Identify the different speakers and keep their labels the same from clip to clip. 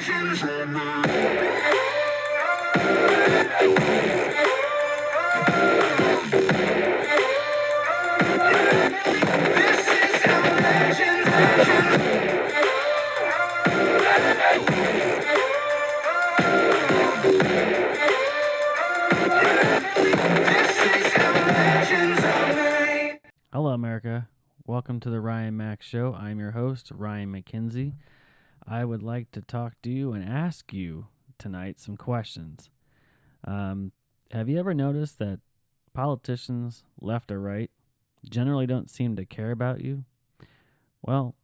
Speaker 1: Hello, America. Welcome to the Ryan Mack Show. I'm your host, Ryan McKenzie. I would like to talk to you and ask you tonight some questions. Have you ever noticed that politicians, left or right, generally don't seem to care about you? Well,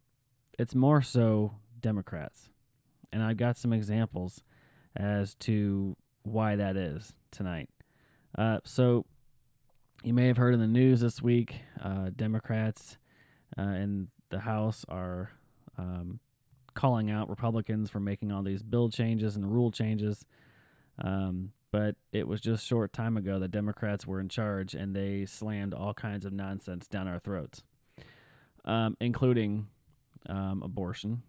Speaker 1: it's more so Democrats. And I've got some examples as to why that is tonight. So you may have heard in the news this week, Democrats in the House are calling out Republicans for making all these bill changes and rule changes. But it was just a short time ago that Democrats were in charge, and they slammed all kinds of nonsense down our throats, including abortion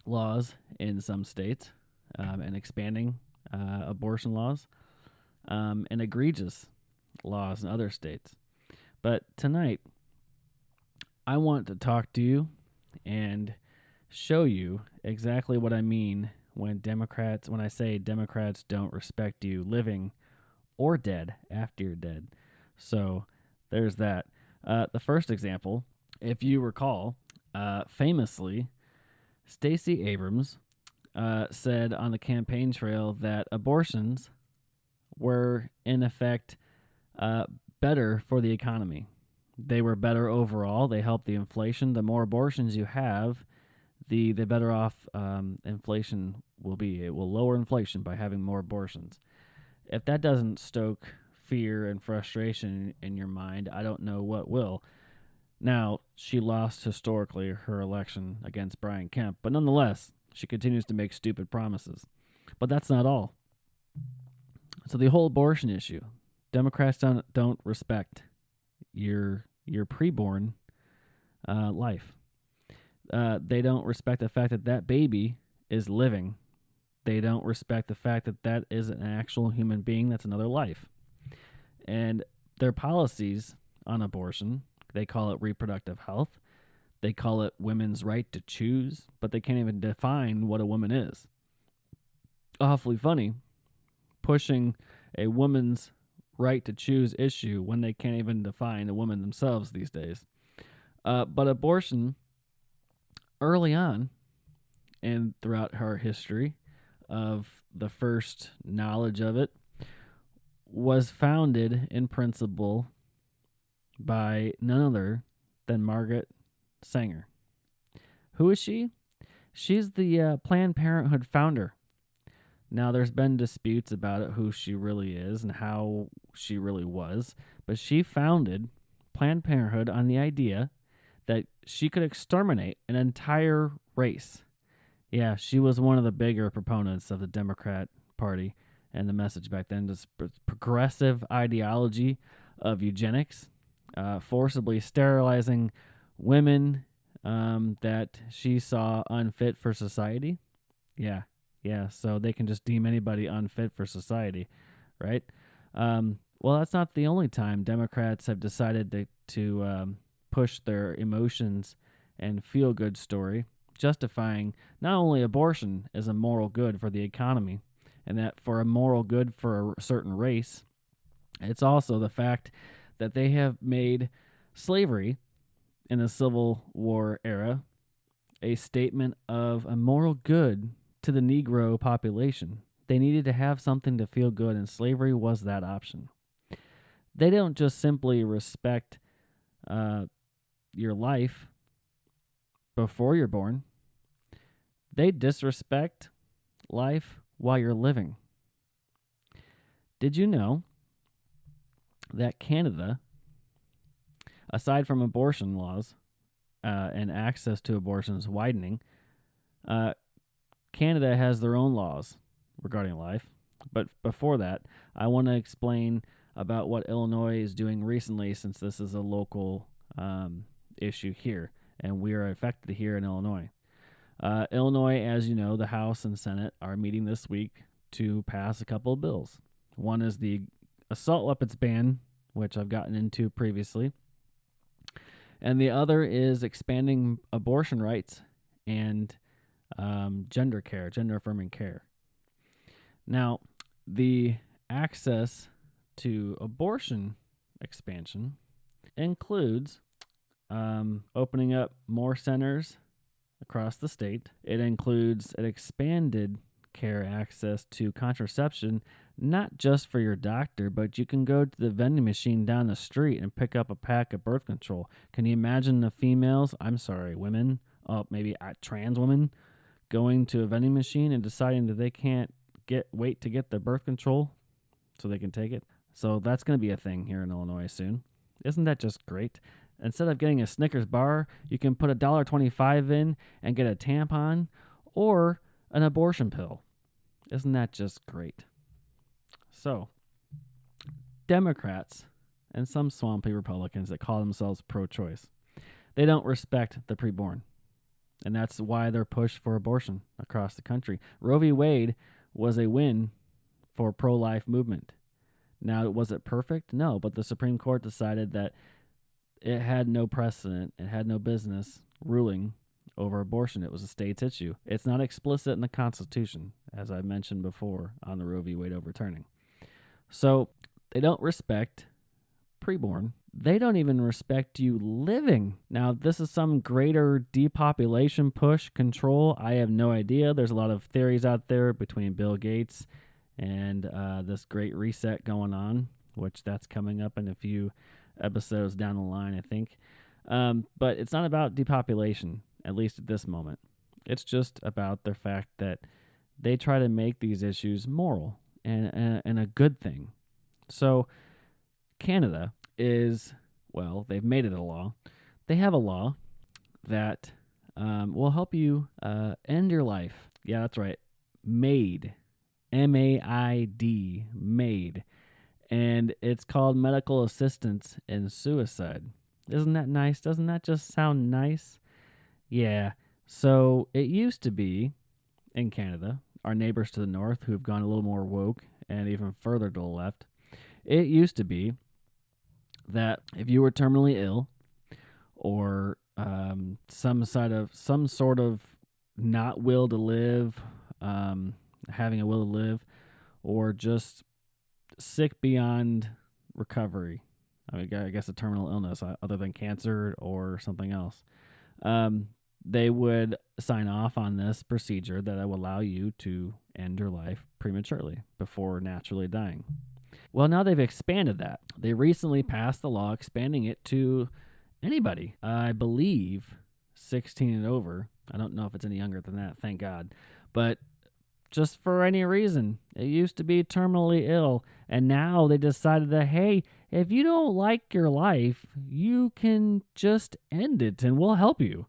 Speaker 1: laws in some states and expanding abortion laws and egregious laws in other states. But tonight, I want to talk to you and show you exactly what I mean when I say Democrats don't respect you living or dead after you're dead. So there's that. The first example, if you recall, famously, Stacey Abrams said on the campaign trail that abortions were, in effect, better for the economy. They were better overall. They helped the inflation. The more abortions you have, the better off inflation will be. It will lower inflation by having more abortions. If that doesn't stoke fear and frustration in your mind, I don't know what will. Now, she lost historically her election against Brian Kemp, but nonetheless, she continues to make stupid promises. But that's not all. So the whole abortion issue, Democrats don't respect your preborn life. They don't respect the fact that that baby is living. They don't respect the fact that that is an actual human being. That's another life. And their policies on abortion, they call it reproductive health. They call it women's right to choose, but they can't even define what a woman is. Awfully funny, pushing a woman's right to choose issue when they can't even define a woman themselves these days. But abortion, early on and throughout her history of the first knowledge of it, was founded in principle by none other than Margaret Sanger. Who is she? She's the Planned Parenthood founder. Now, there's been disputes about it, who she really is and how she really was, but she founded Planned Parenthood on the idea that she could exterminate an entire race. Yeah, she was one of the bigger proponents of the Democrat Party and the message back then, this progressive ideology of eugenics, forcibly sterilizing women that she saw unfit for society. Yeah, so they can just deem anybody unfit for society, right? Well, that's not the only time Democrats have decided to push their emotions and feel-good story, justifying not only abortion as a moral good for the economy, and that for a moral good for a certain race, it's also the fact that they have made slavery in the Civil War era a statement of a moral good to the Negro population. They needed to have something to feel good, and slavery was that option. They don't just simply respect your life before you're born. They disrespect life while you're living. Did you know that Canada, aside from abortion laws and access to abortions widening, Canada has their own laws regarding life. But before that, I want to explain about what Illinois is doing recently, since this is a local issue here, and we are affected here in Illinois. Illinois, as you know, the House and Senate are meeting this week to pass a couple of bills. One is the assault weapons ban, which I've gotten into previously, and the other is expanding abortion rights and gender affirming care. Now, the access to abortion expansion includes opening up more centers across the state. It includes an expanded care access to contraception, not just for your doctor, but you can go to the vending machine down the street and pick up a pack of birth control. Can you imagine women, maybe trans women, going to a vending machine and deciding that they can't wait to get the birth control so they can take it? So that's going to be a thing here in Illinois soon. Isn't that just great? Instead of getting a Snickers bar, you can put $1.25 in and get a tampon or an abortion pill. Isn't that just great? So, Democrats and some swampy Republicans that call themselves pro-choice, they don't respect the preborn. And that's why they're pushed for abortion across the country. Roe v. Wade was a win for pro-life movement. Now, was it perfect? No, but the Supreme Court decided that it had no precedent, it had no business ruling over abortion. It was a state's issue. It's not explicit in the Constitution, as I mentioned before on the Roe v. Wade overturning. So they don't respect preborn. They don't even respect you living. Now, this is some greater depopulation push control. I have no idea. There's a lot of theories out there between Bill Gates and this great reset going on, which that's coming up in a few episodes down the line, I think. But it's not about depopulation, at least at this moment. It's just about the fact that they try to make these issues moral and a good thing. So Canada is, they've made it a law. They have a law that will help you end your life. Yeah, that's right. MAID. MAID. MAID. And it's called medical assistance in suicide. Isn't that nice? Doesn't that just sound nice? Yeah. So it used to be in Canada, our neighbors to the north who have gone a little more woke and even further to the left, it used to be that if you were terminally ill or some sort of not will to live, having a will to live, or just sick beyond recovery, I guess a terminal illness other than cancer or something else, they would sign off on this procedure that would allow you to end your life prematurely before naturally dying. Well, now they've expanded that. They recently passed the law expanding it to anybody. I believe 16 and over. I don't know if it's any younger than that, thank God. But just for any reason, it used to be terminally ill, and now they decided that, hey, if you don't like your life, you can just end it and we'll help you.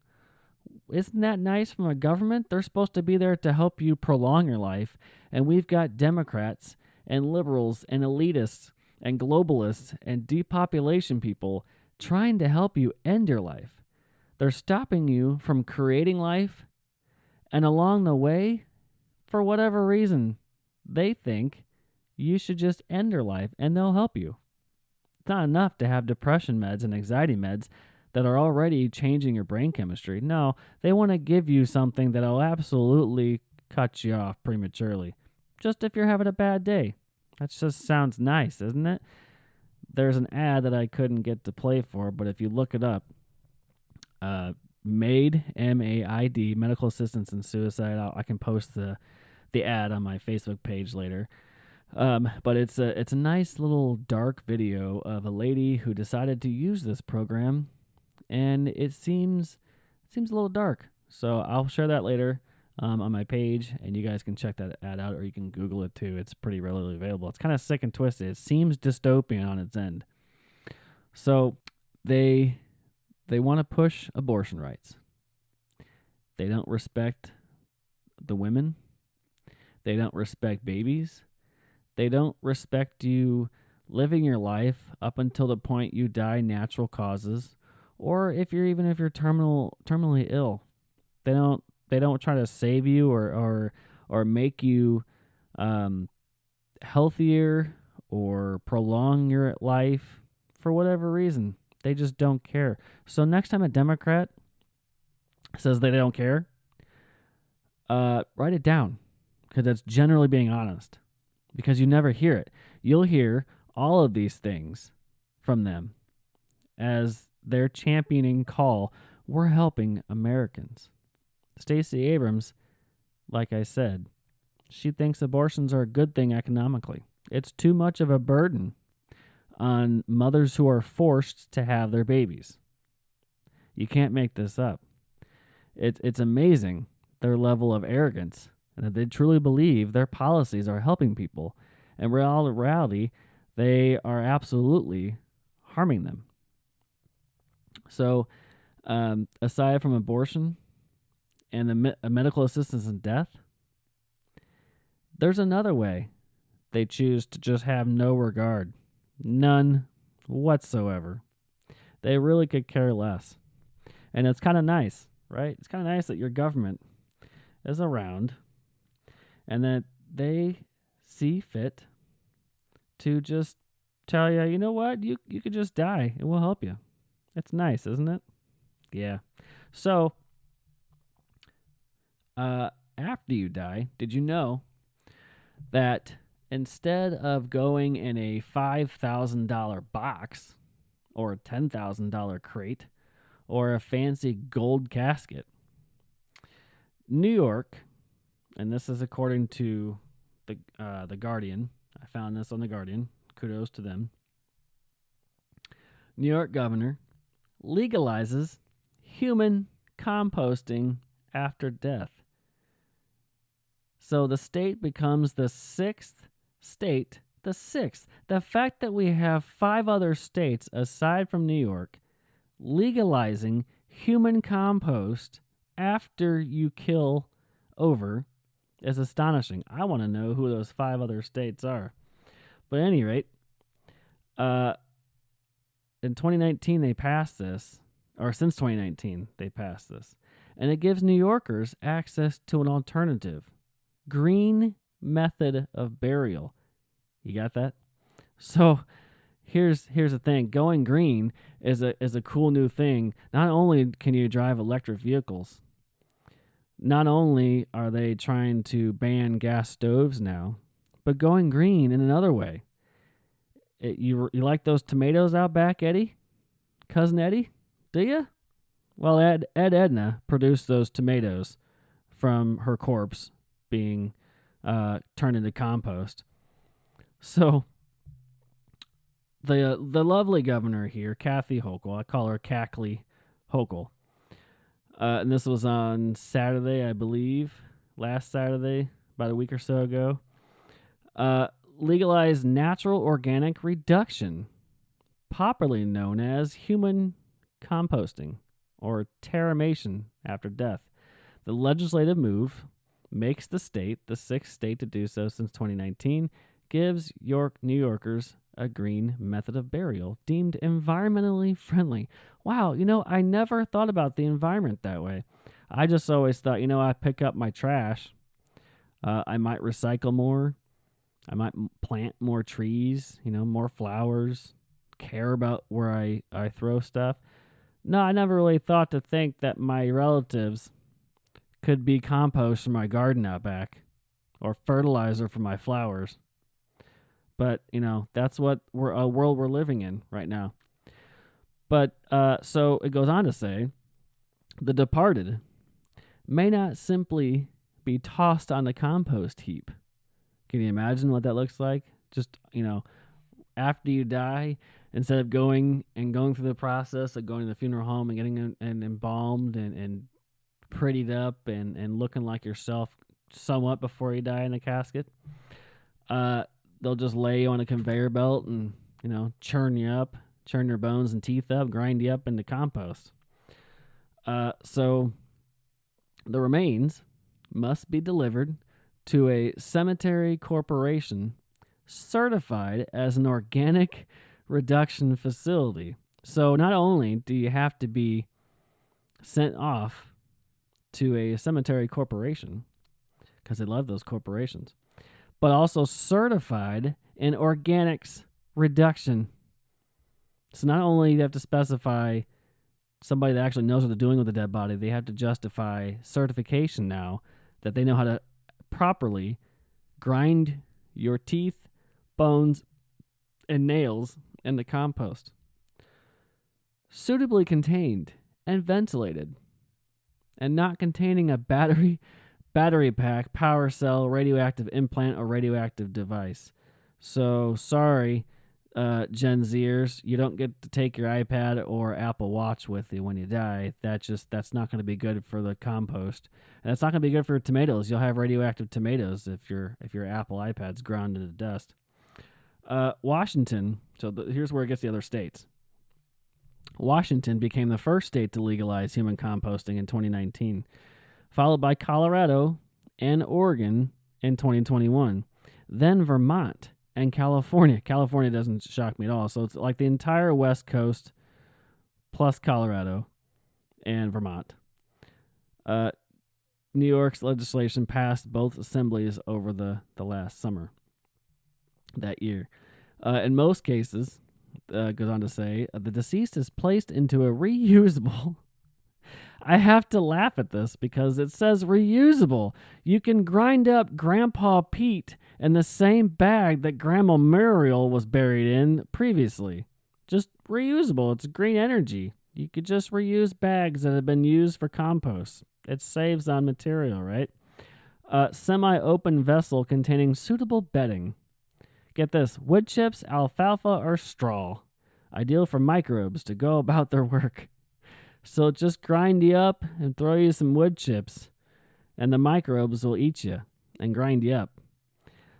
Speaker 1: Isn't that nice from a government? They're supposed to be there to help you prolong your life, and we've got Democrats and liberals and elitists and globalists and depopulation people trying to help you end your life. They're stopping you from creating life, and along the way, for whatever reason, they think you should just end your life, and they'll help you. It's not enough to have depression meds and anxiety meds that are already changing your brain chemistry. No, they want to give you something that'll absolutely cut you off prematurely. Just if you're having a bad day. That just sounds nice, isn't it? There's an ad that I couldn't get to play for, but if you look it up, MAID, M-A-I-D, Medical Assistance in Suicide. I can post the ad on my Facebook page later. But it's a nice little dark video of a lady who decided to use this program, and it seems a little dark. So I'll share that later on my page, and you guys can check that ad out, or you can Google it too. It's pretty readily available. It's kind of sick and twisted. It seems dystopian on its end. So they want to push abortion rights. They don't respect the women. They don't respect babies. They don't respect you living your life up until the point you die natural causes, or if you're terminally ill. They don't They don't try to save you or make you healthier or prolong your life for whatever reason. They just don't care. So next time a Democrat says they don't care, write it down, because that's generally being honest, because you never hear it. You'll hear all of these things from them as their championing call, we're helping Americans. Stacey Abrams, like I said, she thinks abortions are a good thing economically. It's too much of a burden on mothers who are forced to have their babies. You can't make this up. It's amazing, their level of arrogance, and that they truly believe their policies are helping people. In reality, they are absolutely harming them. So, aside from abortion and the medical assistance in death, there's another way they choose to just have no regard. None whatsoever. They really could care less. And it's kind of nice, right? It's kind of nice that your government is around and that they see fit to just tell you, you know what, you could just die and we'll help you. It's nice, isn't it? Yeah. So, after you die, did you know that instead of going in a $5,000 box or a $10,000 crate or a fancy gold casket, New York, and this is according to the Guardian. I found this on the Guardian. Kudos to them. New York governor legalizes human composting after death. So the state becomes the sixth state. The sixth. The fact that we have 5 other states aside from New York legalizing human compost after you kill over is astonishing. I want to know who those 5 other states are. But at any rate, in 2019 they passed this, or since 2019 they passed this, and it gives New Yorkers access to an alternative, green method of burial. You got that? So here's the thing. Going green is a cool new thing. Not only can you drive electric vehicles, not only are they trying to ban gas stoves now, but going green in another way. You like those tomatoes out back, Eddie? Cousin Eddie? Do you? Well, Edna produced those tomatoes from her corpse being turned into compost. So the lovely governor here, Kathy Hochul, I call her Cackly Hochul, and this was on Saturday, I believe, last Saturday, about a week or so ago, legalized natural organic reduction, popularly known as human composting or terramation after death. The legislative move makes the state the 6th state to do so since 2019, gives New Yorkers a green method of burial deemed environmentally friendly. Wow, I never thought about the environment that way. I just always thought, I pick up my trash. I might recycle more. I might plant more trees, more flowers, care about where I throw stuff. No, I never really thought to think that my relatives could be compost for my garden out back or fertilizer for my flowers. But, that's what a world we're living in right now. But so it goes on to say, the departed may not simply be tossed on the compost heap. Can you imagine what that looks like? Just, after you die, instead of going through the process of going to the funeral home and getting embalmed and prettied up and looking like yourself somewhat before you die in a casket, they'll just lay you on a conveyor belt and, churn you up, churn your bones and teeth up, grind you up into compost. So the remains must be delivered to a cemetery corporation certified as an organic reduction facility. So not only do you have to be sent off to a cemetery corporation, because they love those corporations, but also certified in organics reduction. So not only do you have to specify somebody that actually knows what they're doing with the dead body, they have to justify certification now that they know how to properly grind your teeth, bones, and nails in the compost. Suitably contained and ventilated, and not containing a battery pack, power cell, radioactive implant, or radioactive device. So sorry, Gen Zers, you don't get to take your iPad or Apple Watch with you when you die. That's not going to be good for the compost, and that's not going to be good for your tomatoes. You'll have radioactive tomatoes if your Apple iPad's ground into dust. Washington. So here's where it gets the other states. Washington became the first state to legalize human composting in 2019, followed by Colorado and Oregon in 2021, then Vermont and California. California doesn't shock me at all. So it's like the entire West Coast plus Colorado and Vermont. New York's legislation passed both assemblies over the last summer that year. In most cases, goes on to say, the deceased is placed into a reusable. I have to laugh at this because it says reusable. You can grind up Grandpa Pete in the same bag that Grandma Muriel was buried in previously. Just reusable. It's green energy. You could just reuse bags that have been used for compost. It saves on material, right? Semi-open vessel containing suitable bedding. Get this, wood chips, alfalfa, or straw. Ideal for microbes to go about their work. So just grind you up and throw you some wood chips, and the microbes will eat you and grind you up.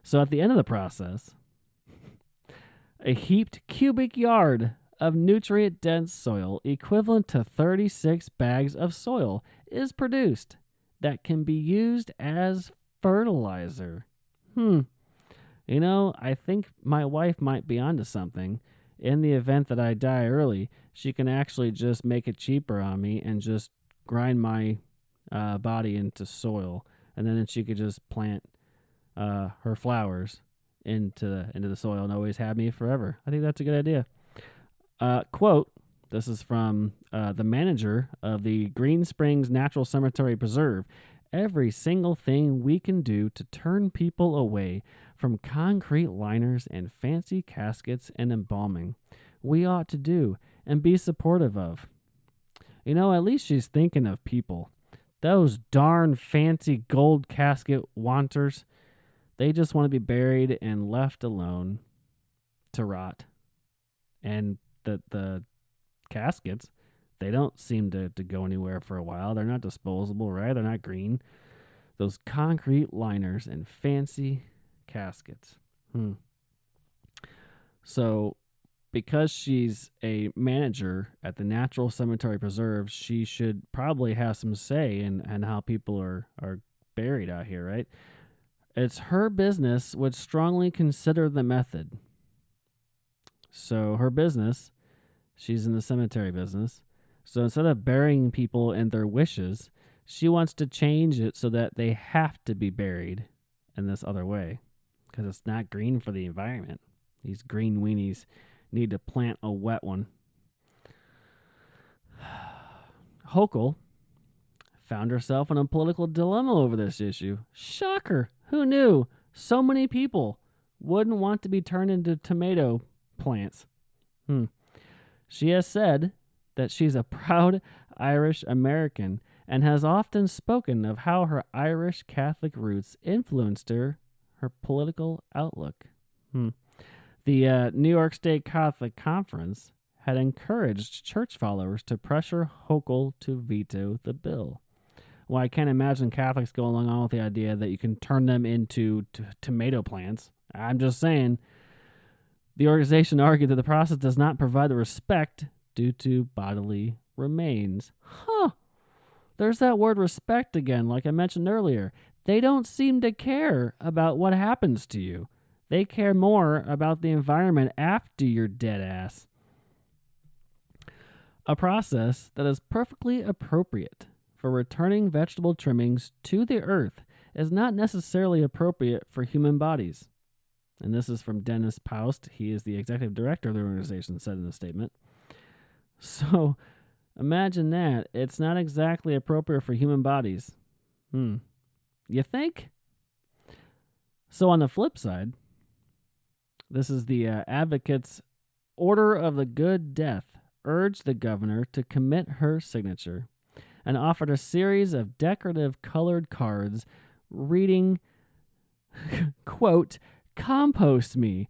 Speaker 1: So at the end of the process, a heaped cubic yard of nutrient-dense soil equivalent to 36 bags of soil is produced that can be used as fertilizer. You know, I think my wife might be onto something. In the event that I die early, she can actually just make it cheaper on me and just grind my body into soil, and then she could just plant her flowers into the soil and always have me forever. I think that's a good idea. Quote, this is from the manager of the Green Springs Natural Cemetery Preserve. Every single thing we can do to turn people away from concrete liners and fancy caskets and embalming, we ought to do and be supportive of. You know, at least she's thinking of people. Those darn fancy gold casket wanters, they just want to be buried and left alone to rot. And the caskets, they don't seem to go anywhere for a while. They're not disposable, right? They're not green. Those concrete liners and fancy caskets. So, because she's a manager at the Natural Cemetery Preserve, she should probably have some say in how people are buried out here, right? It's her business would strongly consider the method. So her business, she's in the cemetery business. So instead of burying people in their wishes, she wants to change it so that they have to be buried in this other way, because it's not green for the environment. These green weenies need to plant a wet one. Hochul found herself in a political dilemma over this issue. Shocker. Who knew so many people wouldn't want to be turned into tomato plants? She has said that she's a proud Irish American and has often spoken of how her Irish Catholic roots influenced her political outlook. The New York State Catholic Conference had encouraged church followers to pressure Hochul to veto the bill. Well, I can't imagine Catholics going along with the idea that you can turn them into tomato plants. I'm just saying. The organization argued that the process does not provide the respect due to bodily remains. There's that word respect again, like I mentioned earlier. They don't seem to care about what happens to you. They care more about the environment after you're dead ass. A process that is perfectly appropriate for returning vegetable trimmings to the earth is not necessarily appropriate for human bodies. And this is from Dennis Paust. He is the executive director of the organization, said in a statement. So imagine that. It's not exactly appropriate for human bodies. You think? So on the flip side, this is the advocate's Order of the Good Death urged the governor to commit her signature and offered a series of decorative colored cards reading, quote, "Compost me,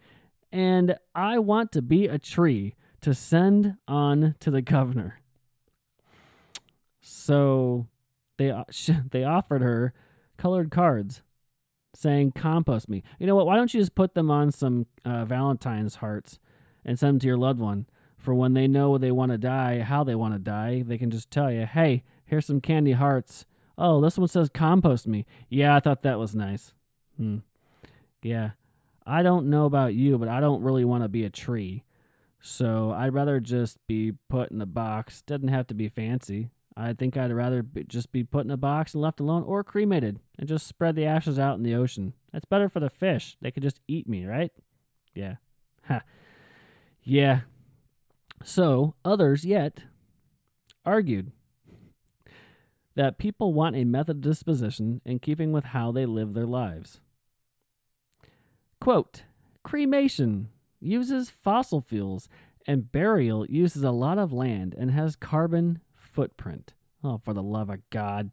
Speaker 1: and I want to be a tree," to send on to the governor. So they offered her colored cards saying, "Compost me." You know what? Why don't you just put them on some Valentine's hearts and send them to your loved one for when they know they want to die, how they want to die? They can just tell you, "Hey, here's some candy hearts. Oh, this one says compost me. Yeah, I thought that was nice." Yeah. I don't know about you, but I don't really want to be a tree. So I'd rather just be put in a box. Doesn't have to be fancy. I think I'd rather just be put in a box and left alone, or cremated and just spread the ashes out in the ocean. That's better for the fish. They could just eat me, right? Yeah. Ha. Yeah. So others yet argued that people want a method of disposition in keeping with how they live their lives. Quote, "Cremation uses fossil fuels and burial uses a lot of land and has carbon footprint." Oh, for the love of God.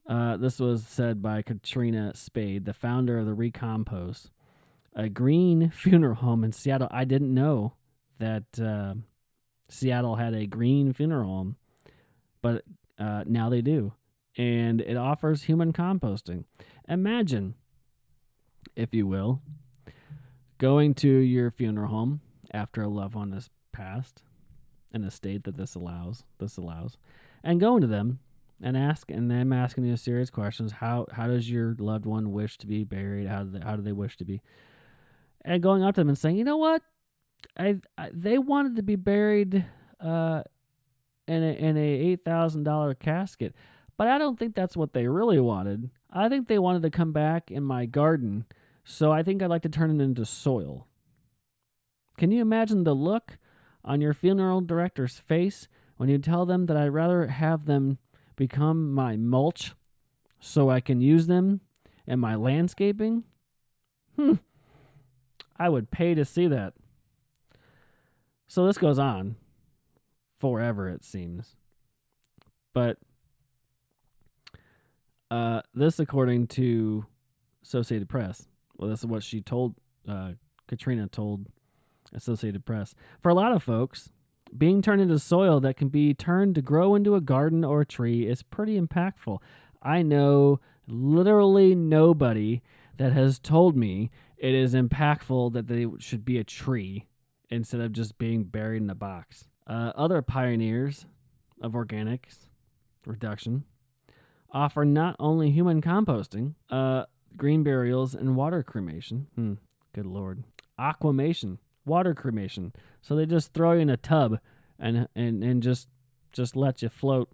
Speaker 1: This was said by Katrina Spade, the founder of the Recompost, a green funeral home in Seattle. I didn't know that Seattle had a green funeral home, but now they do. And it offers human composting. Imagine, if you will, going to your funeral home after a loved one has passed in a state that this allows, and going to them and them asking you serious questions. How does your loved one wish to be buried? How do they wish to be? And going up to them and saying, "You know what? They wanted to be buried in a $8,000 casket, but I don't think that's what they really wanted. I think they wanted to come back in my garden, so I think I'd like to turn it into soil." Can you imagine the look on your funeral director's face when you tell them that I'd rather have them become my mulch so I can use them in my landscaping? I would pay to see that. So this goes on forever, it seems. But this, according to Associated Press, well, this is what she told, Katrina told Associated Press. "For a lot of folks, being turned into soil that can be turned to grow into a garden or a tree is pretty impactful. I know literally nobody that has told me it is impactful that they should be a tree instead of just being buried in a box." Other pioneers of organics reduction offer not only human composting, green burials, and water cremation. Good Lord. Aquamation. Water cremation. So they just throw you in a tub and just let you float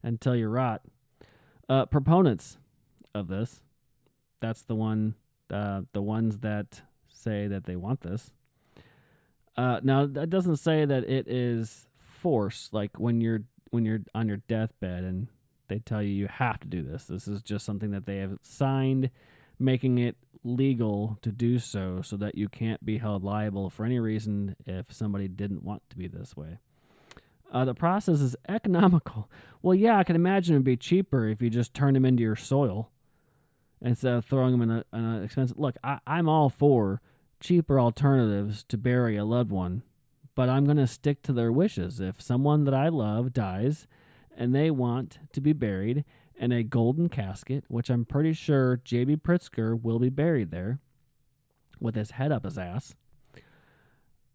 Speaker 1: until you rot. Proponents of this, that's the ones that say that they want this. Now that doesn't say that it is forced, like when you're on your deathbed and they tell you have to do this. This is just something that they have signed, making it legal to do so that you can't be held liable for any reason if somebody didn't want to be this way. The process is economical. Well, yeah, I can imagine it would be cheaper if you just turn them into your soil instead of throwing them in an expensive... Look, I'm all for cheaper alternatives to bury a loved one, but I'm going to stick to their wishes. If someone that I love dies and they want to be buried in a golden casket, which I'm pretty sure J.B. Pritzker will be buried there with his head up his ass,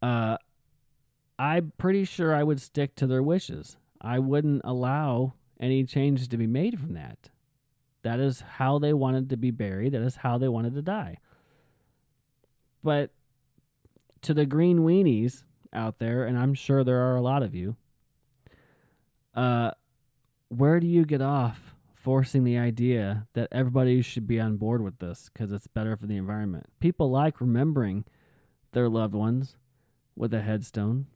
Speaker 1: I'm pretty sure I would stick to their wishes. I wouldn't allow any changes to be made from that. That is how they wanted to be buried. That is how they wanted to die. But to the green weenies out there, and I'm sure there are a lot of you, where do you get off forcing the idea that everybody should be on board with this because it's better for the environment? People like remembering their loved ones with a headstone,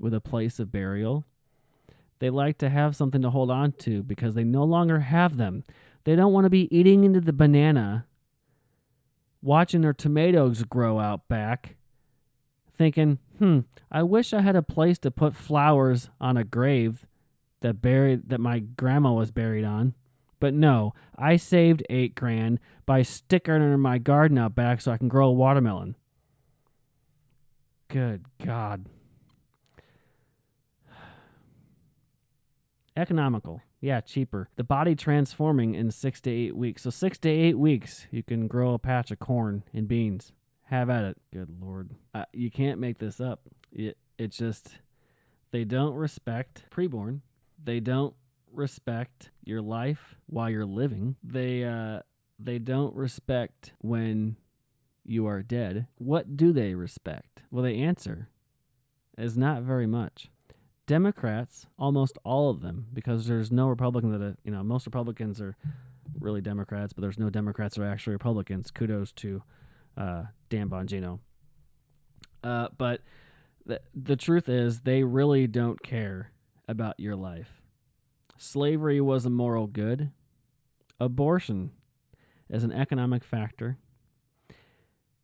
Speaker 1: with a place of burial. They like to have something to hold on to because they no longer have them. They don't want to be eating into the banana, watching their tomatoes grow out back, thinking, I wish I had a place to put flowers on a grave that my grandma was buried on. But no, I saved $8,000 by sticking it in my garden out back so I can grow a watermelon. Good God. Economical. Yeah, cheaper. The body transforming in 6 to 8 weeks. So 6 to 8 weeks, you can grow a patch of corn and beans. Have at it. Good Lord. You can't make this up. It's just, they don't respect preborn. They don't respect your life while you're living. They don't respect when you are dead. What do they respect? Well, the answer is not very much. Democrats, almost all of them, because there's no Republican most Republicans are really Democrats, but there's no Democrats that are actually Republicans. Kudos to Dan Bongino. But the truth is, they really don't care about your life. Slavery was a moral good. Abortion is an economic factor.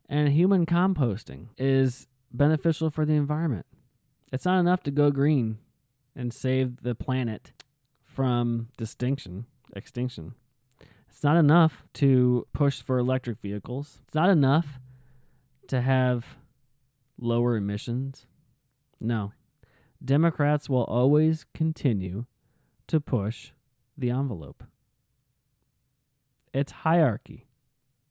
Speaker 1: And human composting is beneficial for the environment. It's not enough to go green and save the planet from extinction. It's not enough to push for electric vehicles. It's not enough to have lower emissions. No. Democrats will always continue to push the envelope. It's hierarchy.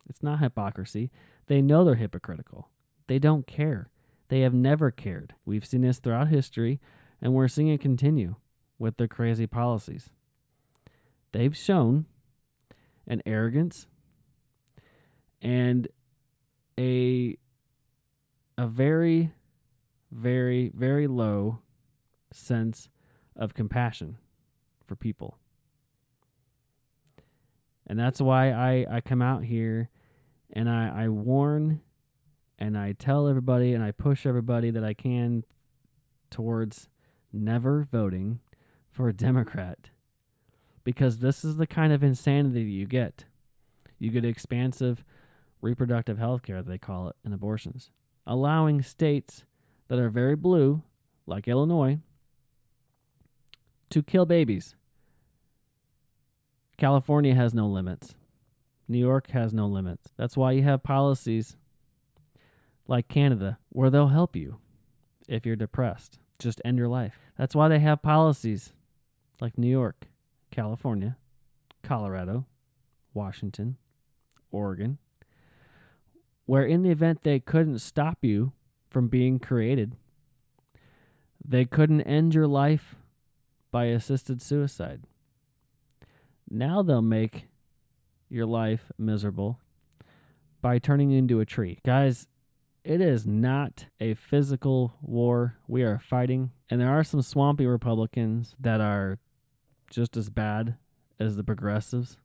Speaker 1: It's not hypocrisy. They know they're hypocritical. They don't care. They have never cared. We've seen this throughout history, and we're seeing it continue with their crazy policies. They've shown an arrogance and a very, very, very low sense of compassion for people. And that's why I come out here and I warn and I tell everybody and I push everybody that I can towards never voting for a Democrat. Because this is the kind of insanity you get. You get expansive reproductive health care, they call it, in abortions. Allowing states that are very blue, like Illinois, to kill babies. California has no limits. New York has no limits. That's why you have policies like Canada, where they'll help you if you're depressed. Just end your life. That's why they have policies like New York, California, Colorado, Washington, Oregon, where in the event they couldn't stop you from being created, they couldn't end your life by assisted suicide. Now they'll make your life miserable by turning you into a tree. Guys, it is not a physical war we are fighting, and there are some swampy Republicans that are just as bad as the progressives.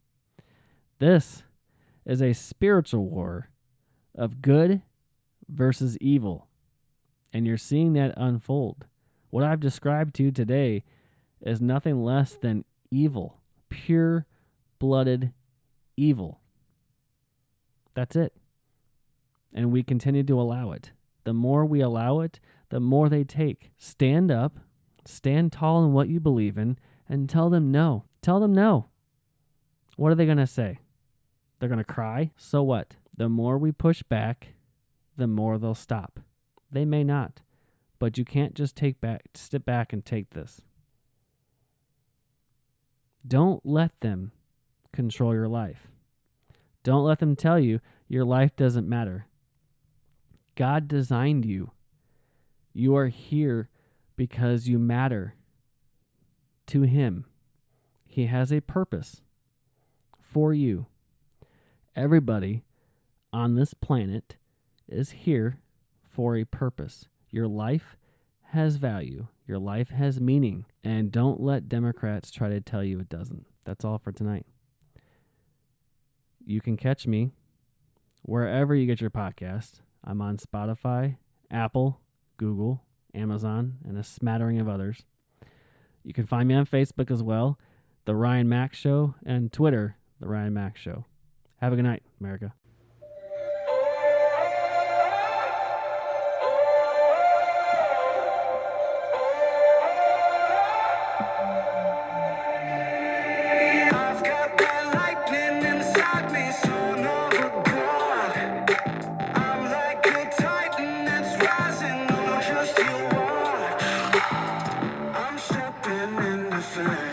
Speaker 1: This is a spiritual war of good versus evil, and you're seeing that unfold. What I've described to you today is nothing less than evil, pure-blooded evil. That's it. And we continue to allow it. The more we allow it, the more they take. Stand up, stand tall in what you believe in, and tell them no. Tell them no. What are they going to say? They're going to cry? So what? The more we push back, the more they'll stop. They may not, but you can't just sit back and take this. Don't let them control your life. Don't let them tell you your life doesn't matter. God designed you. You are here because you matter to Him. He has a purpose for you. Everybody on this planet is here for a purpose. Your life has value. Your life has meaning, and don't let Democrats try to tell you it doesn't. That's all for tonight. You can catch me wherever you get your podcast. I'm on Spotify, Apple, Google, Amazon, and a smattering of others. You can find me on Facebook as well, The Ryan Mac Show, and Twitter, The Ryan Mac Show. Have a good night, America.
Speaker 2: I've got that lightning inside me, son of a god. I'm like a titan that's rising, no, just you watch. I'm stepping in the flame.